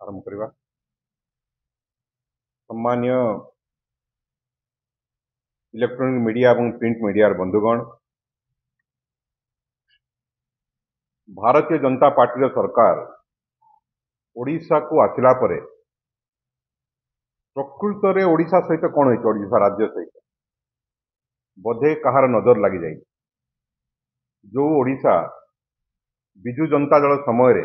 आरंभ करवा। सम्मान्य electronic media और प्रिंट मीडिया बंधुगण, भारतीय जनता पार्टी सरकार ओडिशा को आसिला परे प्रकृत में ओडिशा सहित कौन हो ओडिशा राज्य सहित बोधे कहार नजर लगी जाए। जो ओडिशा विजु जनता दल समय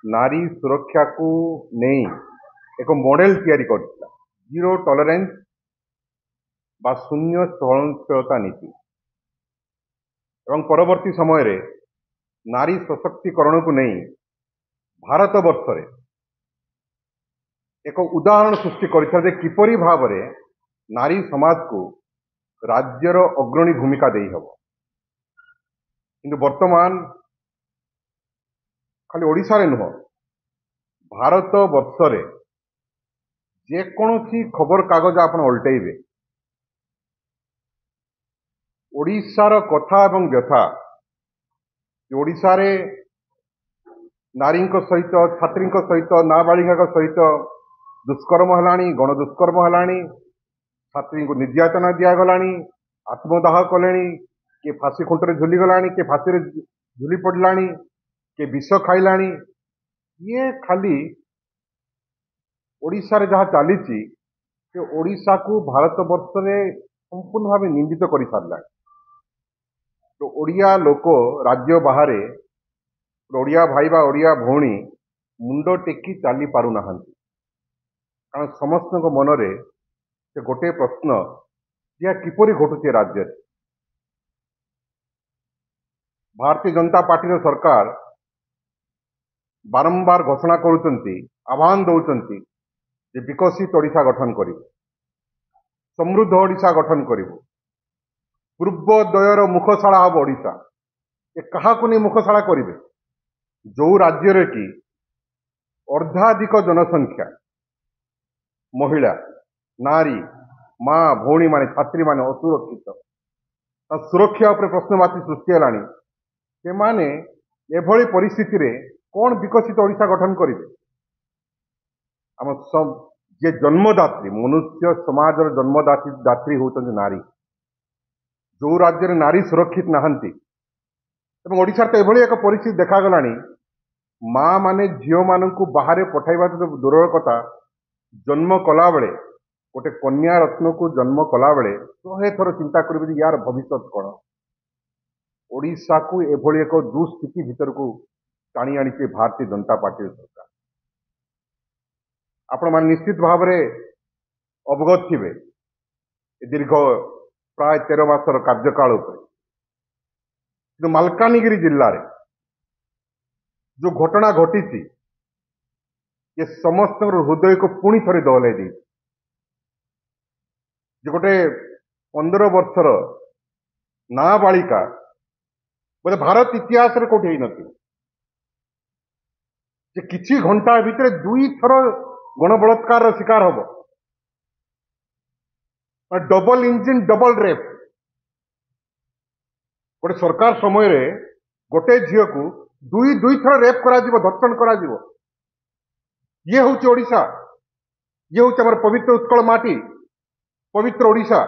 नारी सुरक्षा को नहीं एक मॉडल तैयारी करथिला, जीरो टॉलरेंस बा शून्य सहनशीलता नीति एवं परवर्ती समय रे नारी सशक्तिकरण को नहीं भारत वर्ष रे एक उदाहरण सृष्टि करिथा जे किपरि भाव रे नारी समाज को राज्यर अग्रणी भूमिका देई हबो। किंतु वर्तमान खाली ओडिशा रे नुह भारत वर्ष रे जेकोसी खबर कागज आपण उल्टेबे ओडिशार कथा एवं व्यथा ओडिशा रे नारी सहित छात्री सहित नाबालिका सहित दुष्कर्म हलानी, गण दुष्कर्म हलानी, छात्री को निर्यातना दिगलानी, आत्मदाह कले, किए फांसी खुंटर झुली गलानी, किए फांसी रे झुली पड़लानी, किए विष खाइलानी। ये खाली ओडिशा रे जहाँ चली ओडिशा को भारत वर्ष में संपूर्ण भाव निंदित कर सारा। तो ओडिया लोक राज्य बाहर ओडिया भाई बा ओडिया भौणी मुंड टेकी चली पारु नाहंती, कारण समस्त मनरे से गोटे प्रश्न यह किपरि घटुचे राज्य। भारतीय जनता पार्टी सरकार बारंबार घोषणा करुचंती, आह्वान दौरान जे विकसित ओडिशा गठन करिबो, समृद्ध ओडिशा गठन करिबो, पूर्वोदयर मुखशाला हम ओडिशा। ये कहा नहीं मुखशाला करिबे जो राज्य रे कि अर्धाधिक जनसंख्या महिला, नारी, माँ, भौणी माने, छात्री माने असुरक्षित, सुरक्षा उपर प्रश्नवाची सृष्टि हेलानी। से माने एभली परिस्थिति रे कौन विकसित ओडिशा गठन करिबे? आम सब जे जन्मदात्री मनुष्य समाज जन्मदात्री होउछन नारी। जो राज्य में नारी सुरक्षित नहांती एवं ओडिशा तो एभली एक परिस्थिति देखा गलानी, माँ माने झील मान को बाहर पठाइबा तो दूर कथा, जन्म कला बेले गोटे कन्या रत्न को जन्म कला बेले 100 थर चिंता करेंगे यार भविष्य कौन। ओडिशा को एभली एक दुस्थिति भीतर को टाणी आनी भारतीय जनता पार्टी सरकार। आपण मान निश्चित भाव में अवगत थे दीर्घ प्राय 13 मासर कार्यकाल मालकानगिरी जिले में जो घटना घटी ये समस्त हृदय को पुणी थे दहल दी। गोटे 15 वर्षर नाबालिका बोले भारत इतिहास रे कोठी नथि किछि घंटा भितर 2 थर गणबलात्कार शिकार हम, डबल इंजिन डबल रेप। गोटे सरकार समय रे गोटे झील को 2 थर रेप करा जीवो, धर्षण करा जीवो। ये हूँ ओडिशा, ये हूँ आम पवित्र उत्कल माटी, पवित्र ओडिशा।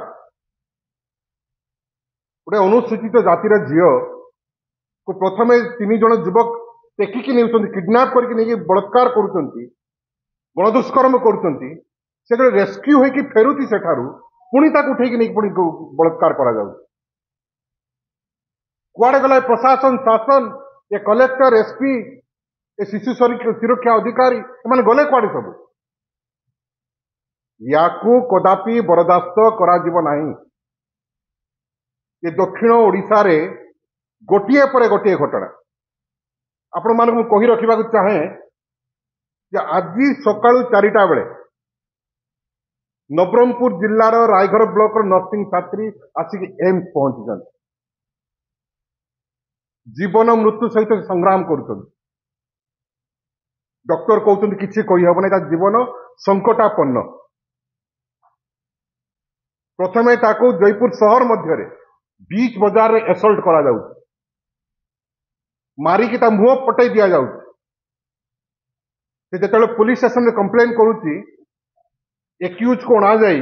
गोटे अनुसूचित जातिर झील को प्रथमे 3 जन युवक टेकिकी नहीं किडनैप करके बलात्कार करुँच, गणदुष्कर्म करुँच। से रेस्क्यू होगी फेरुती सेठारू पुणी उठे नहीं पुणी बलात्कार करा जाउछ। कुआड़े गला प्रशासन शासन, ये कलेक्टर एसपी, ये शिशु सुरक्षा अधिकारी एमाने गले कुआड़े सब? याकू कदापि बरदास्त करा जीव नाही। ये दक्षिण ओडिशा रे गोटिए पर गोटिए घटना आपण मानक कही रखा चाहे जे आज सकाळू 4टा बेले नवरंगपुर जिलार रायघर ब्लॉक नर्सिंग छात्री आसिक एम्स पहुंची जीवन मृत्यु सहित संग्राम कर। डॉक्टर कहते किसी कही हम ना, जीवन संकटापन्न। प्रथमे ताको जयपुर शहर मध्य बीच बाजार रे एसल्ट करा जाउछ, मारिकी ता मुह पटई दिया जाउछ। ସେ ଯେତେବେଳେ ପୁଲିସ ଷ୍ଟେସନରେ କମ୍ପ୍ଲେନ କରୁଛି ଏକ୍ୟୁଜ କୁ ଅଣାଯାଇ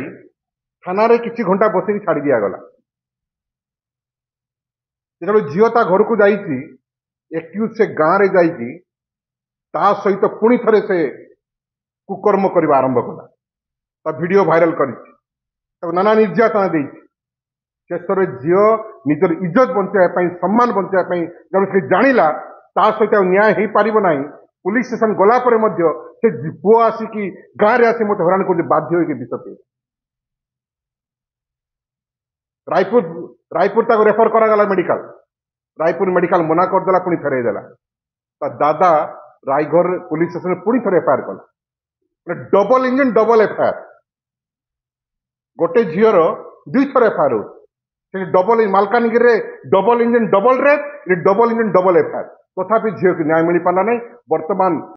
ଥାନାରେ କିଛି ଘଣ୍ଟା ବସିକି ଛାଡ଼ି ଦିଆଗଲା। ଯେତେବେଳେ ଝିଅ ତା ଘରକୁ ଯାଇଛି ଏକ୍ୟୁଜ ସେ ଗାଁରେ ଯାଇକି ତା ସହିତ ପୁଣି ଥରେ ସେ କୁକର୍ମ କରିବା ଆରମ୍ଭ କଲା। ତା ଭିଡିଓ ଭାଇରାଲ କରିଛି, ତାକୁ ନାନା ନିର୍ଯାତନା ଦେଇଛି। ଶେଷରେ ଝିଅ ନିଜର ଇଜ୍ଜତ ବଞ୍ଚାଇବା ପାଇଁ, ସମ୍ମାନ ବଞ୍ଚାଇବା ପାଇଁ ଯେତେବେଳେ ସେ ଜାଣିଲା ତା ସହିତ ଆଉ ନ୍ୟାୟ ହେଇପାରିବ ନାହିଁ, ପୁଲିସ ଷ୍ଟେସନ ଗଲା ପରେ ମଧ୍ୟ ସେ ପୁଅ ଆସିକି ଗାଁରେ ଆସି ମୋତେ ହଇରାଣ କରୁଛି, ବାଧ୍ୟ ହୋଇକି ବିଷ ପିଇଲା। ରାୟପୁର ତାକୁ ରେଫର କରାଗଲା ମେଡିକାଲ। ରାୟପୁର ମେଡିକାଲ ମନା କରିଦେଲା, ପୁଣି ଫେରାଇ ଦେଲା। ତା ଦାଦା ରାୟଗଡ଼ ପୁଲିସ ଷ୍ଟେସନରେ ପୁଣି ଥରେ ଏଫଆଇଆର କଲା। Double engine double FIR. ଗୋଟେ ଝିଅର ଦୁଇଥର ଏଫଆଇଆର ହଉଛି। ସେଠି ଡବଲ ମାଲକାନଗିରିରେ double engine double rape, double engine double FIR. ତଥାପି ଝିଅକୁ ନ୍ୟାୟ ମିଳିପାରିଲା ନାହିଁ। ବର୍ତ୍ତମାନ